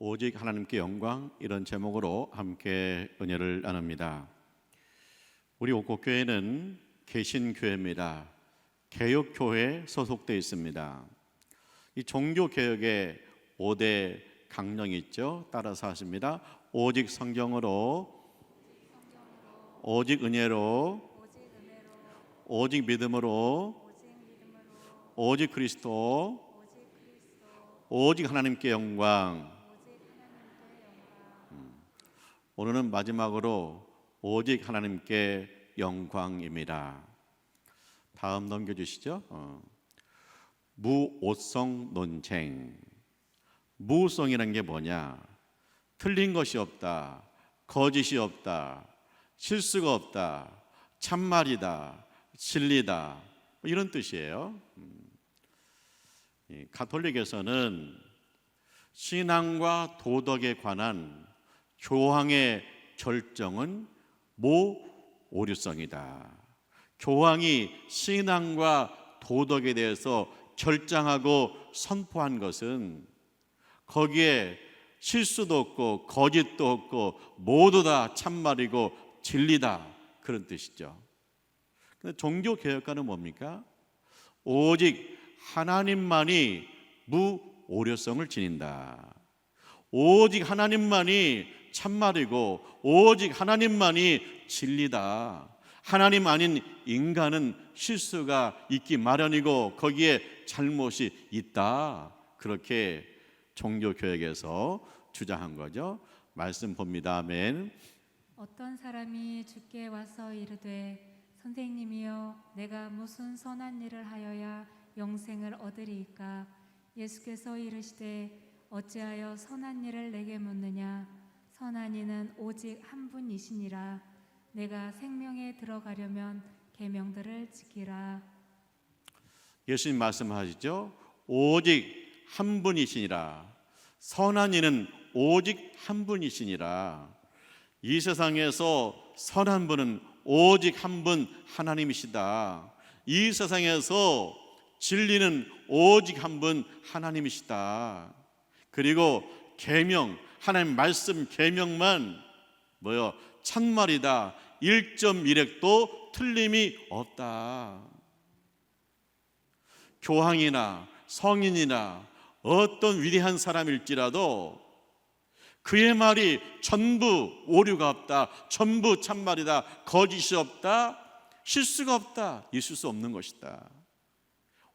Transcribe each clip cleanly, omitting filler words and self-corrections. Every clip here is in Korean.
오직 하나님께 영광, 이런 제목으로 함께 은혜를 나눕니다. 우리 옥곡교회는 개신교회입니다. 개혁교회에 소속되어 있습니다. 이 종교개혁의 5대 강령이 있죠. 따라서 하십니다. 오직 성경으로, 오직 은혜로, 오직 믿음으로, 오직 그리스도, 오직 하나님께 영광. 오늘은 마지막으로 오직 하나님께 영광입니다. 다음 넘겨주시죠. 무오성 논쟁. 무오성이라는 게 뭐냐? 틀린 것이 없다, 거짓이 없다, 실수가 없다, 참말이다, 진리다, 이런 뜻이에요. 가톨릭에서는 신앙과 도덕에 관한 교황의 결정은 무오류성이다. 교황이 신앙과 도덕에 대해서 결정하고 선포한 것은 거기에 실수도 없고 거짓도 없고 모두 다 참말이고 진리다, 그런 뜻이죠. 근데 종교개혁가는 뭡니까? 오직 하나님만이 무오류성을 지닌다. 오직 하나님만이 참말이고 오직 하나님만이 진리다. 하나님 아닌 인간은 실수가 있기 마련이고 거기에 잘못이 있다. 그렇게 종교개혁에서 주장한 거죠. 말씀 봅니다. 아멘. 어떤 사람이 주께 와서 이르되 선생님이여 내가 무슨 선한 일을 하여야 영생을 얻으리이까? 예수께서 이르시되 어찌하여 선한 일을 내게 묻느냐? 선한 이는 오직 한 분이시니라. 내가 생명에 들어가려면 계명들을 지키라. 예수님 말씀하시죠. 오직 한 분이시니라. 선한 이는 오직 한 분이시니라. 이 세상에서 선한 분은 오직 한 분, 하나님이시다. 이 세상에서 진리는 오직 한 분, 하나님이시다. 그리고 계명, 하나님 말씀 계명만 참말이다. 1.1획도 틀림이 없다. 교황이나 성인이나 어떤 위대한 사람일지라도 그의 말이 전부 오류가 없다, 전부 참말이다, 거짓이 없다, 실수가 없다, 있을 수 없는 것이다.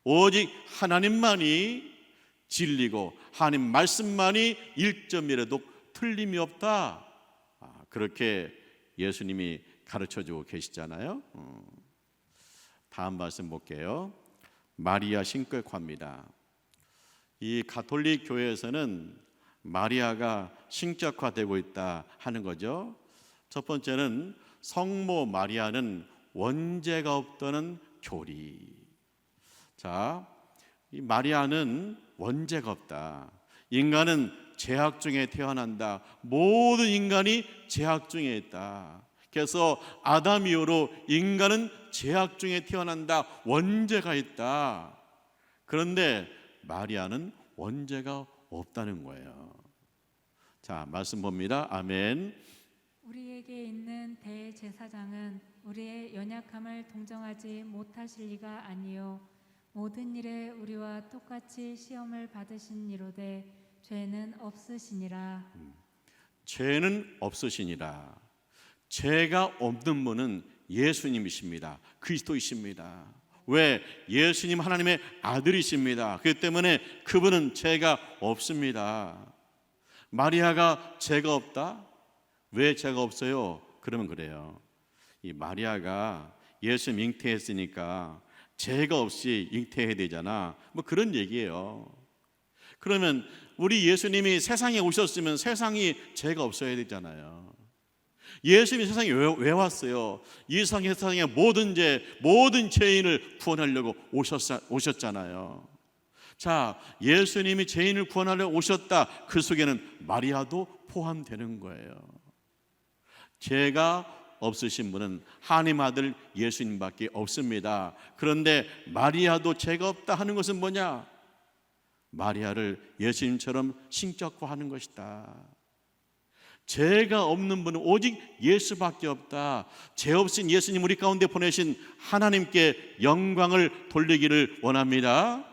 오직 하나님만이 진리고 하나님 말씀만이 1.1에도 틀림이 없다. 그렇게 예수님이 가르쳐주고 계시잖아요. 다음 말씀 볼게요. 마리아 신격화입니다. 이 가톨릭 교회에서는 마리아가 신격화되고 있다 하는 거죠. 첫 번째는 성모 마리아는 원죄가 없다는 교리. 자, 이 마리아는 원죄가 없다. 인간은 죄악 중에 태어난다. 모든 인간이 죄악 중에 있다. 그래서 아담 이후로 인간은 죄악 중에 태어난다. 원죄가 있다. 그런데 마리아는 원죄가 없다는 거예요. 자, 말씀 봅니다. 아멘. 우리에게 있는 대제사장은 우리의 연약함을 동정하지 못하실 리가 아니요 모든 일에 우리와 똑같이 시험을 받으신 이로되 죄는 없으시니라. 죄는 없으시니라. 죄가 없는 분은 예수님이십니다. 그리스도이십니다. 왜? 예수님 하나님의 아들이십니다. 그렇기 때문에 그분은 죄가 없습니다. 마리아가 죄가 없다? 왜 죄가 없어요? 그러면 그래요. 이 마리아가 예수님 잉태했으니까 죄가 없이 잉태해야 되잖아. 그런 얘기예요. 그러면 우리 예수님이 세상에 오셨으면 세상이 죄가 없어야 되잖아요. 예수님이 세상에 왜 왔어요? 이 세상의 모든 죄, 모든 죄인을 구원하려고 오셨잖아요. 자, 예수님이 죄인을 구원하려고 오셨다. 그 속에는 마리아도 포함되는 거예요. 죄가 없으신 분은 하나님 아들 예수님밖에 없습니다. 그런데 마리아도 죄가 없다 하는 것은 뭐냐? 마리아를 예수님처럼 신격화하는 것이다. 죄가 없는 분은 오직 예수밖에 없다. 죄 없인 예수님 우리 가운데 보내신 하나님께 영광을 돌리기를 원합니다.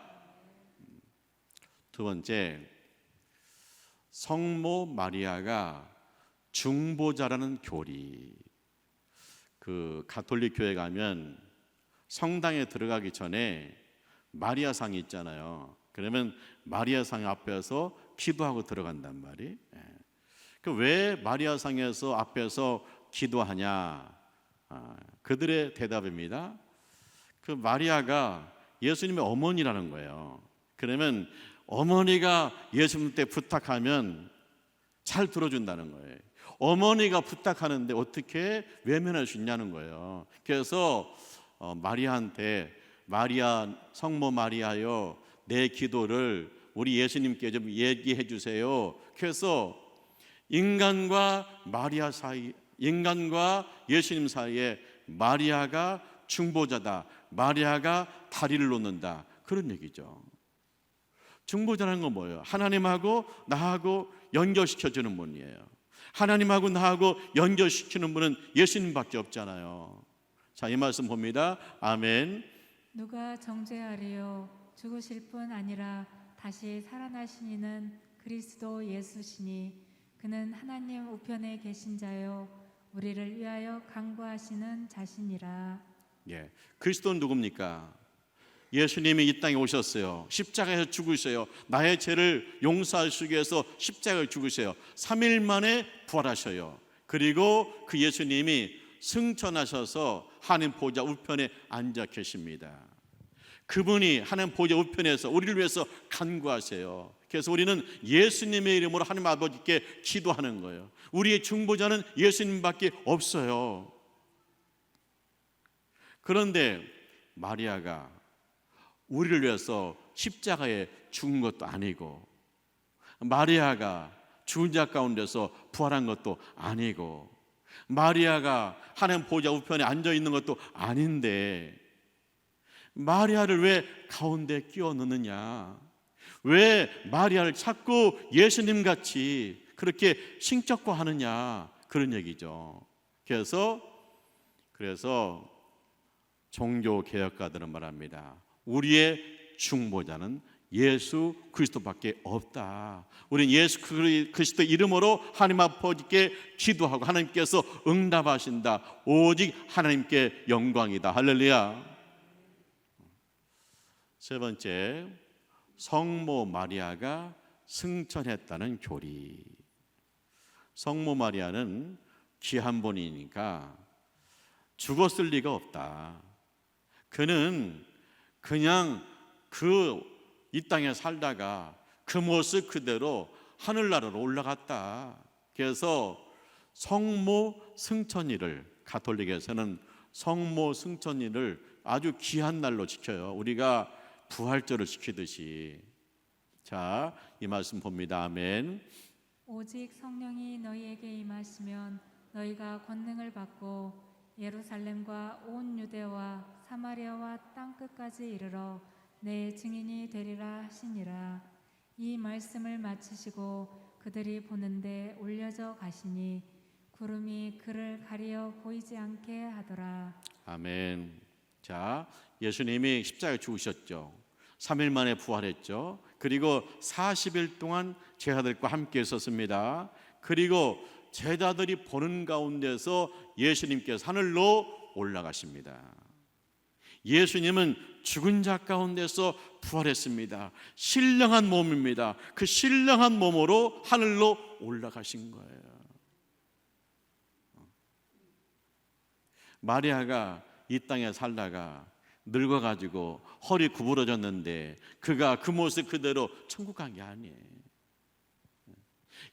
두 번째, 성모 마리아가 중보자라는 교리. 그 가톨릭 교회 가면 성당에 들어가기 전에 마리아상이 있잖아요. 그러면 마리아상 앞에서 기도하고 들어간단 말이. 왜 마리아상에서 앞에서 기도하냐? 그들의 대답입니다. 그 마리아가 예수님의 어머니라는 거예요. 그러면 어머니가 예수님 때 부탁하면 잘 들어준다는 거예요. 어머니가 부탁하는데 어떻게 외면할 수 있냐는 거예요. 그래서 마리아한테 마리아, 성모 마리아요, 내 기도를 우리 예수님께 좀 얘기해 주세요. 그래서 인간과 마리아 사이, 인간과 예수님 사이에 마리아가 중보자다, 마리아가 다리를 놓는다, 그런 얘기죠. 중보자라는 건 뭐예요? 하나님하고 나하고 연결시켜주는 분이에요. 하나님하고 나하고 연결시키는 분은 예수님밖에 없잖아요. 자, 이 말씀 봅니다. 아멘. 누가 정죄하리요? 죽으실 뿐 아니라 다시 살아나신 이는 그리스도 예수시니 그는 하나님 우편에 계신 자요 우리를 위하여 간구하시는 자신이라. 예, 그리스도는 누굽니까? 예수님이 이 땅에 오셨어요. 십자가에서 죽으셔요. 나의 죄를 용서하시기 위해서 십자가에 죽으셔요. 3일 만에 부활하셔요. 그리고 그 예수님이 승천하셔서 하나님 보좌 우편에 앉아 계십니다. 그분이 하나님 보좌 우편에서 우리를 위해서 간구하세요. 그래서 우리는 예수님의 이름으로 하나님 아버지께 기도하는 거예요. 우리의 중보자는 예수님밖에 없어요. 그런데 마리아가 우리를 위해서 십자가에 죽은 것도 아니고, 마리아가 죽은 자 가운데서 부활한 것도 아니고, 마리아가 하나님 보좌 우편에 앉아 있는 것도 아닌데 마리아를 왜 가운데 끼워 넣느냐? 왜 마리아를 자꾸 예수님 같이 그렇게 신격화하느냐? 그런 얘기죠. 그래서 종교 개혁가들은 말합니다. 우리의 중보자는 예수 그리스도밖에 없다. 우리는 예수 그리스도 이름으로 하나님 아버지께 기도하고 하나님께서 응답하신다. 오직 하나님께 영광이다. 할렐루야. 세 번째, 성모 마리아가 승천했다는 교리. 성모 마리아는 귀한 분이니까 죽었을 리가 없다. 그는 그냥 이 땅에 살다가 그 모습 그대로 하늘나라로 올라갔다. 그래서 성모 승천일을, 가톨릭에서는 성모 승천일을 아주 귀한 날로 지켜요. 우리가 부활절을 지키듯이. 자, 이 말씀 봅니다. 아멘. 오직 성령이 너희에게 임하시면 너희가 권능을 받고 예루살렘과 온 유대와 사마리아와 땅끝까지 이르러 내 증인이 되리라 하시니라. 이 말씀을 마치시고 그들이 보는데 올려져 가시니 구름이 그를 가리어 보이지 않게 하더라. 아멘. 자, 예수님이 십자가에 죽으셨죠. 3일 만에 부활했죠. 그리고 40일 동안 제자들과 함께 있었습니다. 그리고 제자들이 보는 가운데서 예수님께서 하늘로 올라가십니다. 예수님은 죽은 자 가운데서 부활했습니다. 신령한 몸입니다. 그 신령한 몸으로 하늘로 올라가신 거예요. 마리아가 이 땅에 살다가 늙어가지고 허리 구부러졌는데 그가 그 모습 그대로 천국 간 게 아니에요.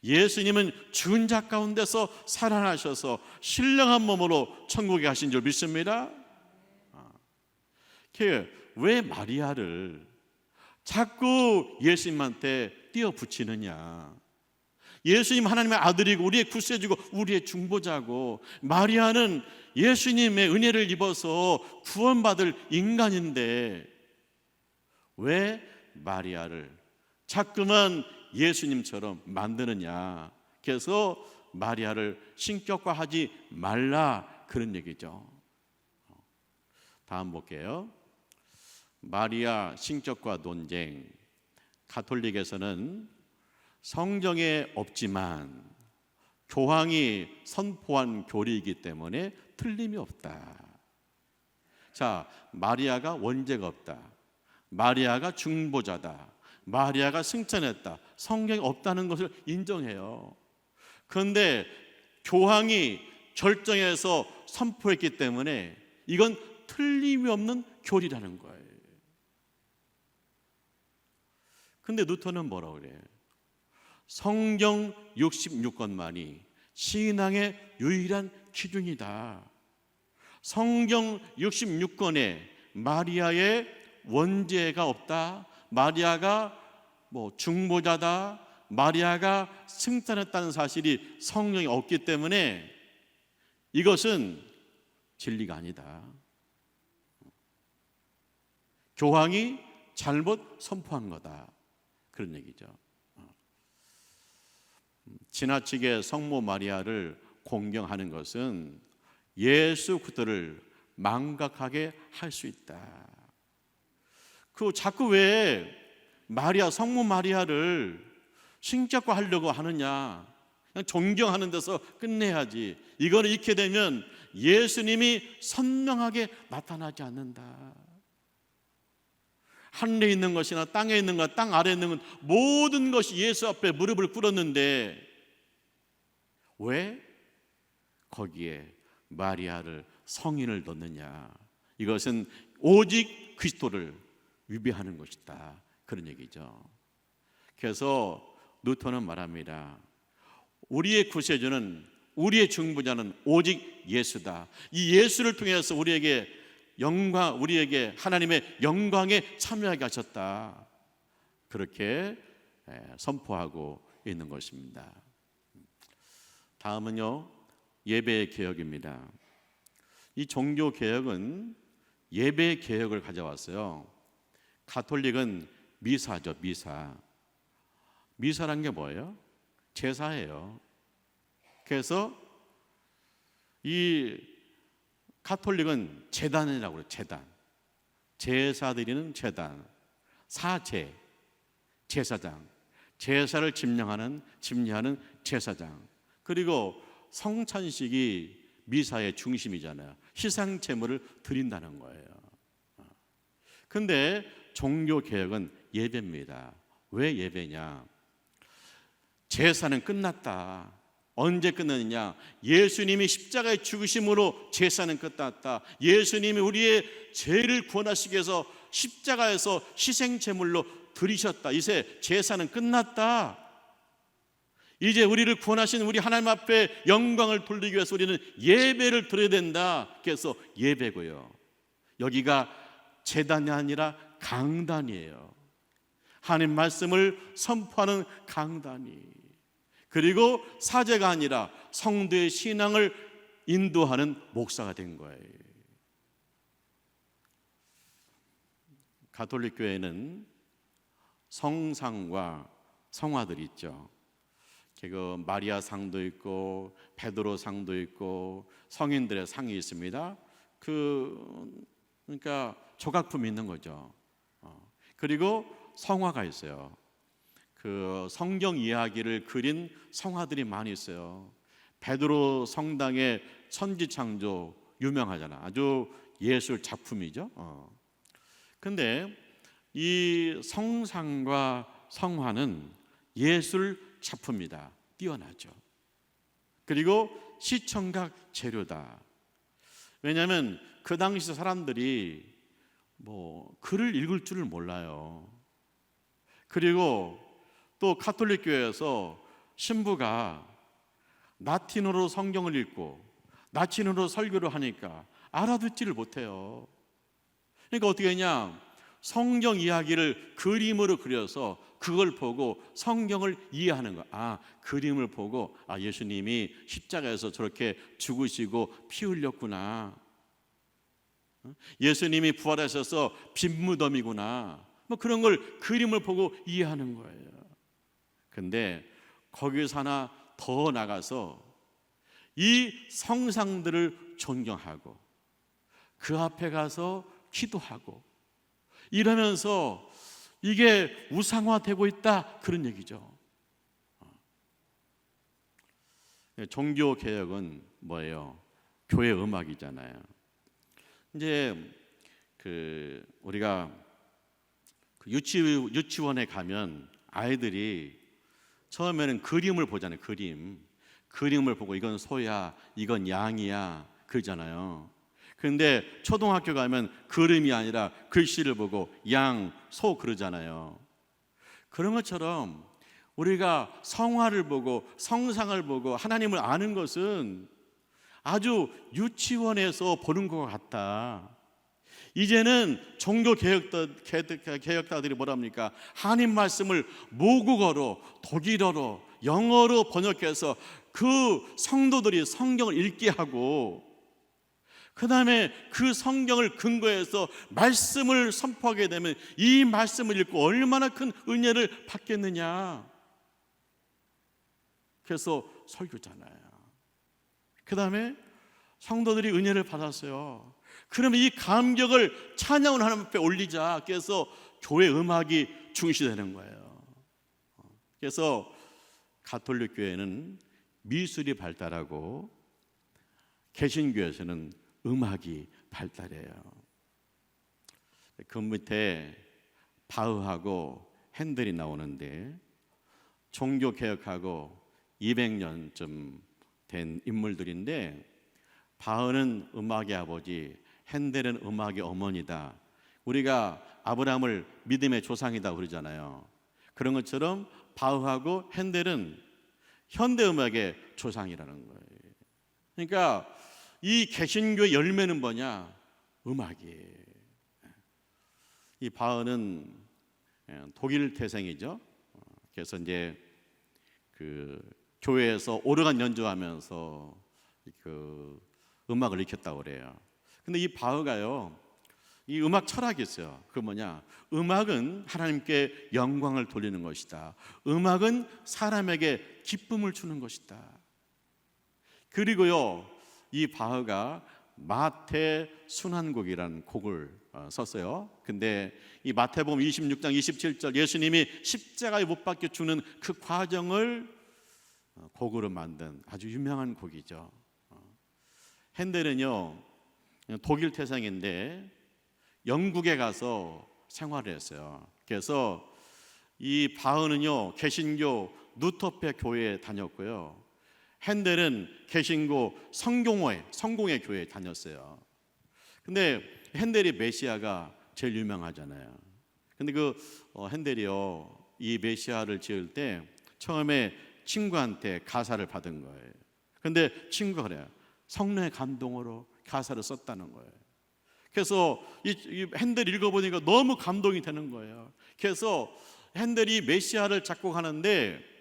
예수님은 죽은 자 가운데서 살아나셔서 신령한 몸으로 천국에 가신 줄 믿습니다. 왜 마리아를 자꾸 예수님한테 띄어붙이느냐? 예수님 하나님의 아들이고 우리의 구세주고 우리의 중보자고, 마리아는 예수님의 은혜를 입어서 구원받을 인간인데 왜 마리아를 자꾸만 예수님처럼 만드느냐. 그래서 마리아를 신격화하지 말라, 그런 얘기죠. 다음 볼게요. 마리아 신격화 논쟁. 가톨릭에서는 성경에 없지만 교황이 선포한 교리이기 때문에 틀림이 없다. 자, 마리아가 원죄가 없다, 마리아가 중보자다, 마리아가 승천했다, 성경에 없다는 것을 인정해요. 그런데 교황이 결정해서 선포했기 때문에 이건 틀림이 없는 교리라는 거예요. 근데 루터는 뭐라고 그래요? 성경 66권만이 신앙의 유일한 기준이다. 성경 66권에 마리아의 원죄가 없다, 마리아가 중보자다, 마리아가 승천했다는 사실이 성경에 없기 때문에 이것은 진리가 아니다. 교황이 잘못 선포한 거다, 그런 얘기죠. 지나치게 성모 마리아를 공경하는 것은 예수 그리스도를 망각하게 할 수 있다. 자꾸 왜 마리아, 성모 마리아를 신격화하려고 하느냐? 그냥 존경하는 데서 끝내야지. 이걸 잃게 되면 예수님이 선명하게 나타나지 않는다. 하늘에 있는 것이나 땅에 있는 것, 땅 아래에 있는 것, 모든 것이 예수 앞에 무릎을 꿇었는데 왜 거기에 마리아를, 성인을 넣느냐? 이것은 오직 그리스도를 위배하는 것이다, 그런 얘기죠. 그래서 루터는 말합니다. 우리의 구세주는, 우리의 중보자는 오직 예수다. 이 예수를 통해서 우리에게 하나님의 영광에 참여하게 하셨다, 그렇게 선포하고 있는 것입니다. 다음은요, 예배 개혁입니다. 이 종교 개혁은 예배 개혁을 가져왔어요. 가톨릭은 미사죠, 미사. 미사란 게 뭐예요? 제사예요. 그래서 이 가톨릭은 제단이라고 그래요. 제단. 제사 드리는 제단. 사제, 제사장. 제사를 집례하는 제사장. 그리고 성찬식이 미사의 중심이잖아요. 희생 제물을 드린다는 거예요. 근데 종교 개혁은 예배입니다. 왜 예배냐? 제사는 끝났다. 언제 끝났느냐? 예수님이 십자가에 죽으심으로 제사는 끝났다. 예수님이 우리의 죄를 구원하시기 위해서 십자가에서 희생 제물로 드리셨다. 이제 제사는 끝났다. 이제 우리를 구원하신 우리 하나님 앞에 영광을 돌리기 위해서 우리는 예배를 드려야 된다. 그래서 예배고요. 여기가 제단이 아니라 강단이에요. 하나님 말씀을 선포하는 강단이. 그리고 사제가 아니라 성도의 신앙을 인도하는 목사가 된 거예요. 가톨릭 교회는 성상과 성화들이 있죠. 그 마리아 상도 있고 베드로 상도 있고 성인들의 상이 있습니다. 그러니까 조각품이 있는 거죠. 그리고 성화가 있어요. 그 성경 이야기를 그린 성화들이 많이 있어요. 베드로 성당의 천지창조 유명하잖아. 아주 예술 작품이죠. 근데 이 성상과 성화는 예술 작품이다. 뛰어나죠. 그리고 시청각 재료다. 왜냐하면 그 당시 사람들이 글을 읽을 줄을 몰라요. 그리고 또 가톨릭 교회에서 신부가 라틴어로 성경을 읽고 라틴어로 설교를 하니까 알아듣지를 못해요. 그러니까 어떻게 했냐? 성경 이야기를 그림으로 그려서 그걸 보고 성경을 이해하는 거야. 그림을 보고 예수님이 십자가에서 저렇게 죽으시고 피 흘렸구나. 예수님이 부활하셔서 빈 무덤이구나. 뭐 그런 걸 그림을 보고 이해하는 거예요. 근데 거기서 하나 더 나가서 이 성상들을 존경하고 그 앞에 가서 기도하고 이러면서 이게 우상화되고 있다, 그런 얘기죠. 종교 개혁은 뭐예요? 교회 음악이잖아요. 이제 우리가 유치원에 가면 아이들이 처음에는 그림을 보잖아요. 그림을 보고 이건 소야, 이건 양이야 그러잖아요. 그런데 초등학교 가면 그림이 아니라 글씨를 보고 양, 소 그러잖아요. 그런 것처럼 우리가 성화를 보고 성상을 보고 하나님을 아는 것은 아주 유치원에서 보는 것 같다. 이제는 종교 개혁자들이 뭐랍니까? 하나님 말씀을 모국어로, 독일어로, 영어로 번역해서 그 성도들이 성경을 읽게 하고 그 다음에 그 성경을 근거해서 말씀을 선포하게 되면 이 말씀을 읽고 얼마나 큰 은혜를 받겠느냐. 그래서 설교잖아요. 그 다음에 성도들이 은혜를 받았어요. 그러면 이 감격을 찬양을 하나님 앞에 올리자. 그래서 교회 음악이 중시되는 거예요. 그래서 가톨릭 교회는 미술이 발달하고 개신교에서는 음악이 발달해요. 그 밑에 바흐하고 핸델이 나오는데 종교 개혁하고 200년쯤 된 인물들인데 바흐는 음악의 아버지, 핸델은 음악의 어머니다. 우리가 아브라함을 믿음의 조상이다 그러잖아요. 그런 것처럼 바흐하고 핸델은 현대 음악의 조상이라는 거예요. 그러니까 이 개신교의 열매는 뭐냐? 음악이에요. 이 바흐는 독일 태생이죠. 그래서 이제 그 교회에서 오르간 연주하면서 그 음악을 익혔다고 그래요. 근데 이 바흐가요, 이 음악 철학이 있어요. 그 뭐냐? 음악은 하나님께 영광을 돌리는 것이다. 음악은 사람에게 기쁨을 주는 것이다. 그리고요, 이 바흐가 마태 순환곡이라는 곡을 썼어요. 근데 이 마태복음 26장 27절 예수님이 십자가에 못 박혀 죽는 그 과정을 곡으로 만든 아주 유명한 곡이죠. 핸델은요, 독일 태생인데 영국에 가서 생활을 했어요. 그래서 이 바흐는요, 개신교 누토페 교회에 다녔고요. 핸델은 개신교 성공회 교회에 다녔어요. 근데 핸델이 메시아가 제일 유명하잖아요. 근데 핸델이요, 이 메시아를 지을 때 처음에 친구한테 가사를 받은 거예요. 근데 친구가 그래요. 성령의 감동으로 가사를 썼다는 거예요. 그래서 이 핸델 읽어보니까 너무 감동이 되는 거예요. 그래서 핸델이 메시아를 작곡하는데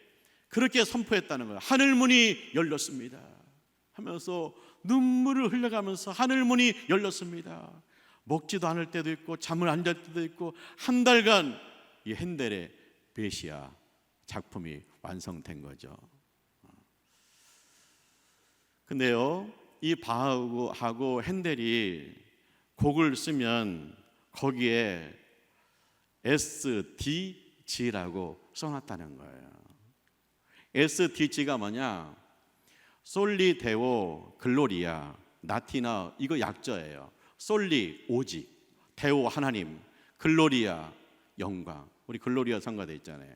그렇게 선포했다는 거예요. 하늘문이 열렸습니다 하면서 눈물을 흘려가면서 하늘문이 열렸습니다. 먹지도 않을 때도 있고 잠을 안 잘 때도 있고 한 달간 이 핸델의 메시아 작품이 완성된 거죠. 근데요, 이 바흐하고 핸델이 곡을 쓰면 거기에 SDG라고 써놨다는 거예요. SDG가 뭐냐? 솔리 데오 글로리아 나티나, 이거 약자예요. 솔리 오직, 데오 하나님, 글로리아 영광. 우리 글로리아 성가대 있잖아요.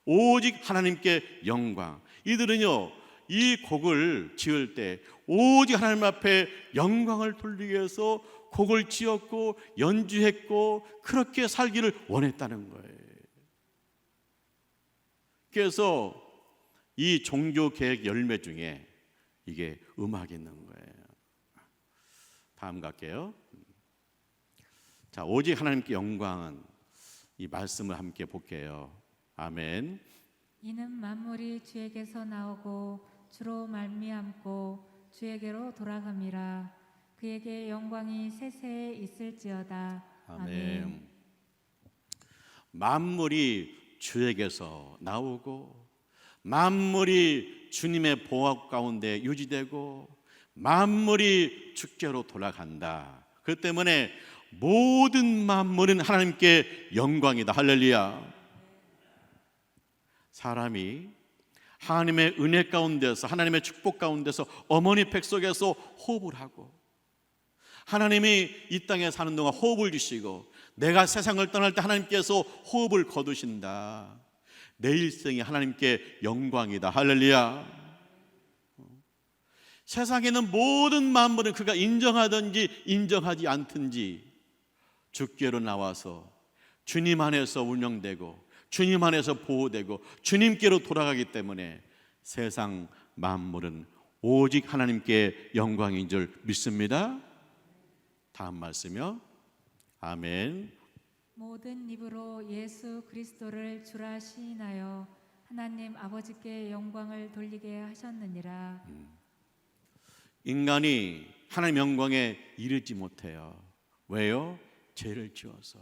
오직 하나님께 영광. 이들은요, 이 곡을 지을 때 오직 하나님 앞에 영광을 돌리기 위해서 곡을 지었고 연주했고 그렇게 살기를 원했다는 거예요. 그래서 이 종교 개혁 열매 중에 이게 음악이 있는 거예요. 다음 갈게요. 자, 오직 하나님께 영광은 이 말씀을 함께 볼게요. 아멘. 이는 만물이 주에게서 나오고 주로 말미암고 주에게로 돌아감이라. 그에게 영광이 세세에 있을지어다. 아멘. 만물이 주에게서 나오고 만물이 주님의 보호 가운데 유지되고 만물이 주께로 돌아간다. 그렇기 때문에 모든 만물은 하나님께 영광이다. 할렐루야. 사람이 하나님의 은혜 가운데서 하나님의 축복 가운데서 어머니 백 속에서 호흡을 하고 하나님이 이 땅에 사는 동안 호흡을 주시고 내가 세상을 떠날 때 하나님께서 호흡을 거두신다. 내 일생이 하나님께 영광이다. 할렐루야. 세상에 있는 모든 만물은 그가 인정하든지 인정하지 않든지 주께로 나와서 주님 안에서 운영되고 주님 안에서 보호되고 주님께로 돌아가기 때문에 세상 만물은 오직 하나님께 영광인 줄 믿습니다. 다음 말씀이요. 아멘. 모든 입으로 예수 그리스도를 주라 시인하여 하나님 아버지께 영광을 돌리게 하셨느니라. 인간이 하나님 영광에 이르지 못해요. 왜요? 죄를 지어서.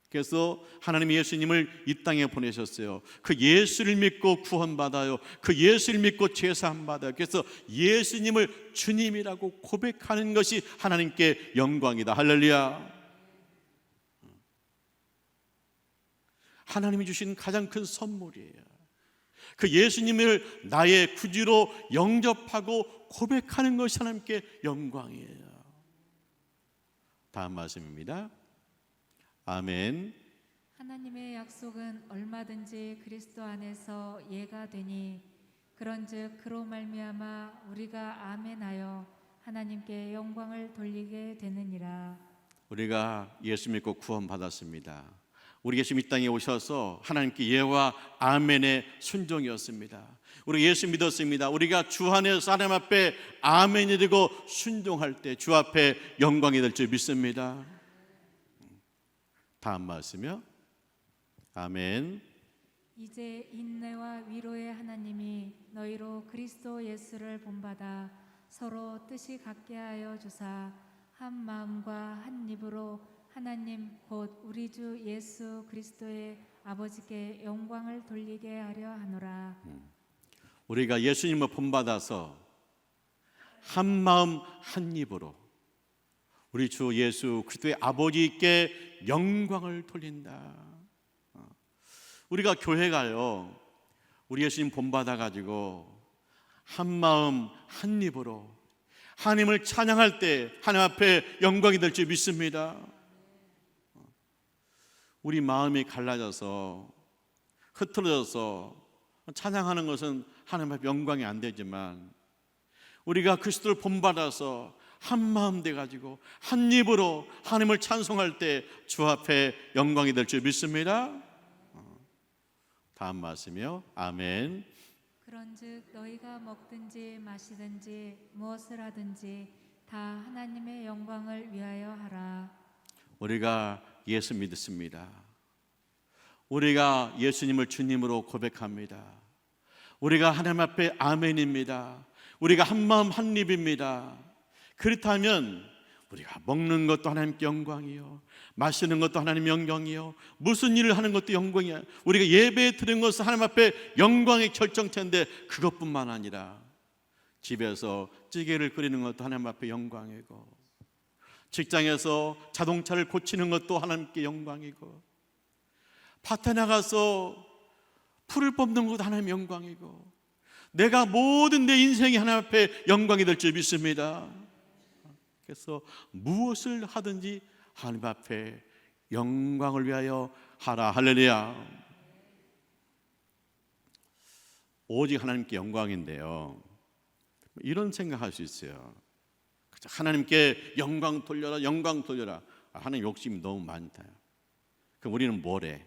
그래서 하나님 예수님을 이 땅에 보내셨어요. 그 예수를 믿고 구원받아요. 그 예수를 믿고 제사함 받아요. 그래서 예수님을 주님이라고 고백하는 것이 하나님께 영광이다. 할렐루야. 하나님이 주신 가장 큰 선물이에요. 그 예수님을 나의 구주로 영접하고 고백하는 것이 하나님께 영광이에요. 다음 말씀입니다. 아멘. 하나님의 약속은 얼마든지 그리스도 안에서 예가 되니 그런즉 그로 말미암아 우리가 아멘하여 하나님께 영광을 돌리게 되느니라. 우리가 예수 믿고 구원받았습니다. 우리 예수님 이 땅에 오셔서 하나님께 예와 아멘의 순종이었습니다. 우리 예수 믿었습니다. 우리가 주 안에서 하나님 앞에 아멘이 되고 순종할 때 주 앞에 영광이 될 줄 믿습니다. 다음 말씀이요. 아멘. 이제 인내와 위로의 하나님이 너희로 그리스도 예수를 본받아 서로 뜻이 같게 하여 주사 한 마음과 한 입으로 하나님 곧 우리 주 예수 그리스도의 아버지께 영광을 돌리게 하려 하노라. 우리가 예수님을 본받아서 한 마음 한 입으로 우리 주 예수 그리스도의 아버지께 영광을 돌린다. 우리가 교회 가요. 우리 예수님 본받아 가지고 한 마음 한 입으로 하나님을 찬양할 때 하나님 앞에 영광이 될 줄 믿습니다. 우리 마음이 갈라져서 흐트러져서 찬양하는 것은 하나님 앞에 영광이 안 되지만 우리가 그리스도를 본받아서 한 마음 돼 가지고 한 입으로 하나님을 찬송할 때 주 앞에 영광이 될 줄 믿습니다. 다음 말씀이요. 아멘. 그런즉 너희가 먹든지 마시든지 무엇을 하든지 다 하나님의 영광을 위하여 하라. 우리가 예수 믿습니다. 우리가 예수님을 주님으로 고백합니다. 우리가 하나님 앞에 아멘입니다. 우리가 한 마음 한 입입니다. 그렇다면 우리가 먹는 것도 하나님께 영광이요, 마시는 것도 하나님 영광이요, 무슨 일을 하는 것도 영광이야. 우리가 예배에 드리는 것은 하나님 앞에 영광의 결정체인데 그것뿐만 아니라 집에서 찌개를 끓이는 것도 하나님 앞에 영광이고 직장에서 자동차를 고치는 것도 하나님께 영광이고 밭에 나가서 풀을 뽑는 것도 하나님 영광이고 내가 모든 내 인생이 하나님 앞에 영광이 될 줄 믿습니다. 그래서 무엇을 하든지 하나님 앞에 영광을 위하여 하라. 할렐루야. 오직 하나님께 영광인데요, 이런 생각할 수 있어요. 하나님께 영광 돌려라, 영광 돌려라. 하나님 욕심이 너무 많다. 그럼 우리는 뭐래?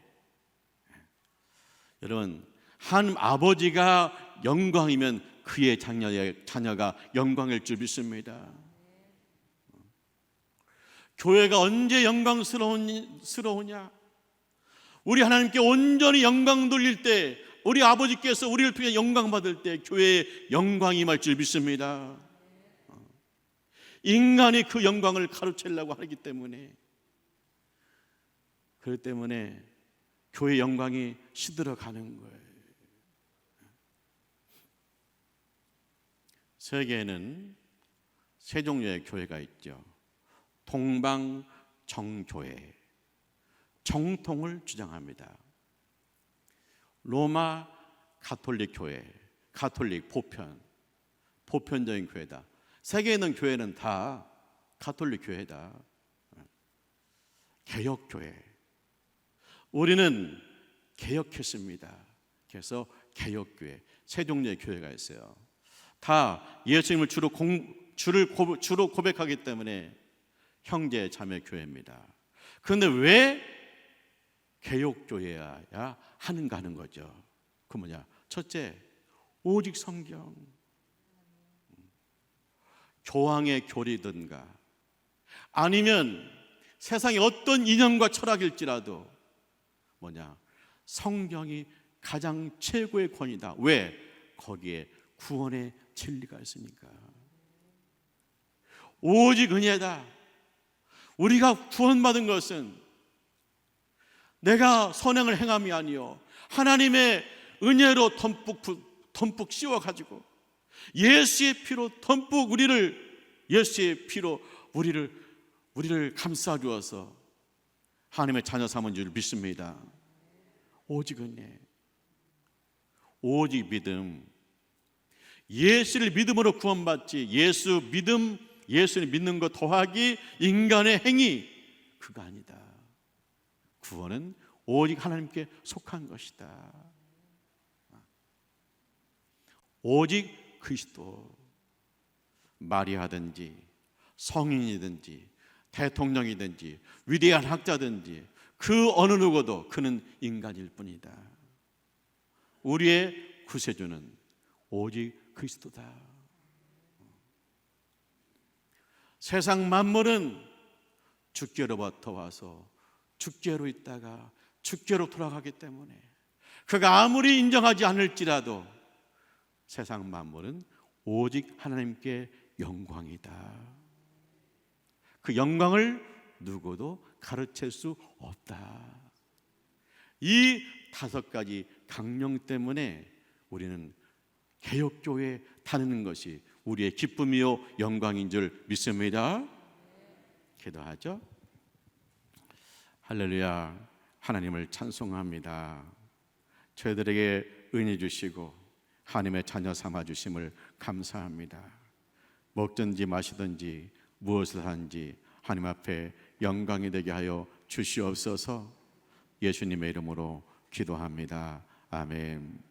여러분, 하나님 아버지가 영광이면 그의 자녀가 영광일 줄 믿습니다. 교회가 언제 영광스러우냐? 우리 하나님께 온전히 영광 돌릴 때, 우리 아버지께서 우리를 통해 영광 받을 때 교회의 영광이 임할 줄 믿습니다. 인간이 그 영광을 가로채려고 하기 때문에, 그렇기 때문에 교회 영광이 시들어가는 거예요. 세계에는 세 종류의 교회가 있죠. 동방정교회, 정통을 주장합니다. 로마 가톨릭 교회, 가톨릭 보편적인 교회다. 세계에 있는 교회는 다 가톨릭 교회다. 개혁교회, 우리는 개혁했습니다. 그래서 개혁교회, 세 종류의 교회가 있어요. 다 예수님을 주로 고백하기 때문에 형제 자매 교회입니다. 그런데 왜 개혁교회여야 하는가 하는 거죠. 그 뭐냐? 첫째, 오직 성경. 교황의 교리든가 아니면 세상의 어떤 이념과 철학일지라도 뭐냐? 성경이 가장 최고의 권위다. 왜? 거기에 구원의 진리가 있으니까. 오직 은혜다. 우리가 구원받은 것은 내가 선행을 행함이 아니요 하나님의 은혜로 덤뿍 씌워가지고 예수의 피로 덤뿍 예수의 피로 우리를 감싸주어서 하나님의 자녀 삼은 줄 믿습니다. 오직 은혜, 오직 믿음. 예수를 믿음으로 구원받지, 예수를 믿는 것 더하기 인간의 행위, 그거 아니다. 구원은 오직 하나님께 속한 것이다. 오직 그리스도. 마리아든지 성인이든지 대통령이든지 위대한 학자든지 그 어느 누구도 그는 인간일 뿐이다. 우리의 구세주는 오직 그리스도다. 세상 만물은 주께로부터 와서 주께로 있다가 주께로 돌아가기 때문에 그가 아무리 인정하지 않을지라도 세상 만물은 오직 하나님께 영광이다. 그 영광을 누구도 가르칠 수 없다. 이 5가지 강령 때문에 우리는 개혁교회에 다니는 것이 우리의 기쁨이요 영광인 줄 믿습니다. 기도하죠. 할렐루야. 하나님을 찬송합니다. 저희들에게 은혜 주시고 하나님의 자녀 삼아 주심을 감사합니다. 먹든지 마시든지 무엇을 하든지 하나님 앞에 영광이 되게 하여 주시옵소서. 예수님의 이름으로 기도합니다. 아멘.